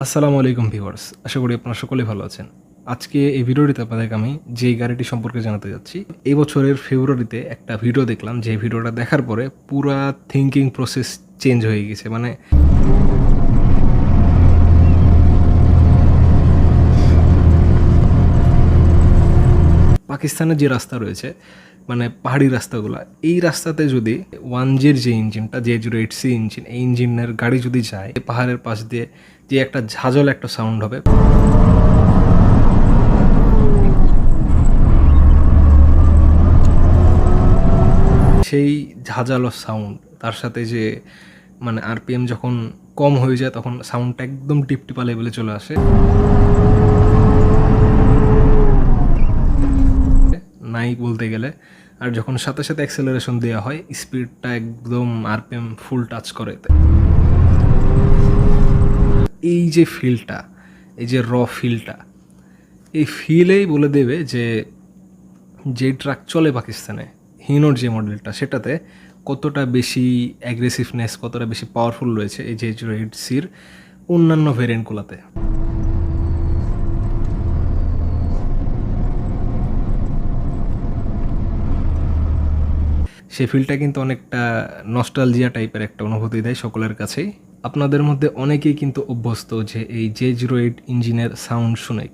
আসসালামু আলাইকুম ভিউয়ার্স, আশা করি আপনারা সকলেই ভালো আছেন। আজকে এই ভিডিওটিতে আপনাদেরকে আমি যেই গাড়িটি সম্পর্কে জানাতে যাচ্ছি, এই বছরের ফেব্রুয়ারিতে একটা ভিডিও দেখলাম, যে ভিডিওটা দেখার পরে পুরা থিংকিং প্রসেস চেঞ্জ হয়ে গেছে। মানে পাকিস্তানের যে রাস্তা রয়েছে, মানে পাহাড়ি রাস্তাগুলো, এই রাস্তাতে যদি 1Gর যে ইঞ্জিনটা, J08C ইঞ্জিন, এই ইঞ্জিনের গাড়ি যদি যায়, পাহাড়ের পাশ দিয়ে যে একটা ঝাঁঝল একটা সাউন্ড হবে, সেই ঝাঁঝালো সাউন্ড, তার সাথে যে মানে আরপিএম যখন কম হয়ে যায় তখন সাউন্ডটা একদম টিপটিপা লেভেলে চলে আসে, নাই বলতে গেলে। আর যখন সাথে সাথে অ্যাক্সেলারেশন দেওয়া হয়, স্পিডটা একদম আরপিএম ফুল টাচ করে। এই যে ফিলটা, এই যে ফিলটা, এই ফিলেই বলে দেবে যে যে ট্রাক চলে পাকিস্তানে, হিনোর যে মডেলটা, সেটাতে কতটা বেশি অ্যাগ্রেসিভনেস, কতটা বেশি পাওয়ারফুল রয়েছে এই J08Cর অন্যান্য ভেরিয়েন্টগুলোতে। সেই ফিলটা কিন্তু অনেকটা নস্টালজিয়া টাইপের একটা অনুভূতি দেয় সকলের কাছেই। আপনাদের মধ্যে অনেকেই কিন্তু অভ্যস্ত যে এই J08 ইঞ্জিনের সাউন্ড শুনে।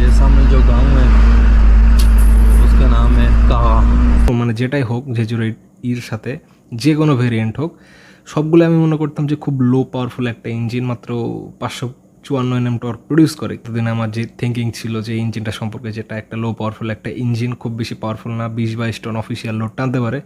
ये सामने जो गांव है उसका नाम है कहा। মানে যেটাই হোক, J08 এর সাথে যে কোনো ভেরিয়েন্ট হোক, সবগুলো আমি মনে করতাম যে খুব লো পাওয়ারফুল একটা ইঞ্জিন, মাত্র 554 Nm টর্ক প্রডিউস করে। এতদিন আমার যে থিঙ্কিং ছিল যে ইঞ্জিনটা সম্পর্কে, যেটা একটা লো পাওয়ারফুল একটা ইঞ্জিন, খুব বেশি পাওয়ারফুল না, 20-22 টন অফিসিয়াল লোড টানতে পারে,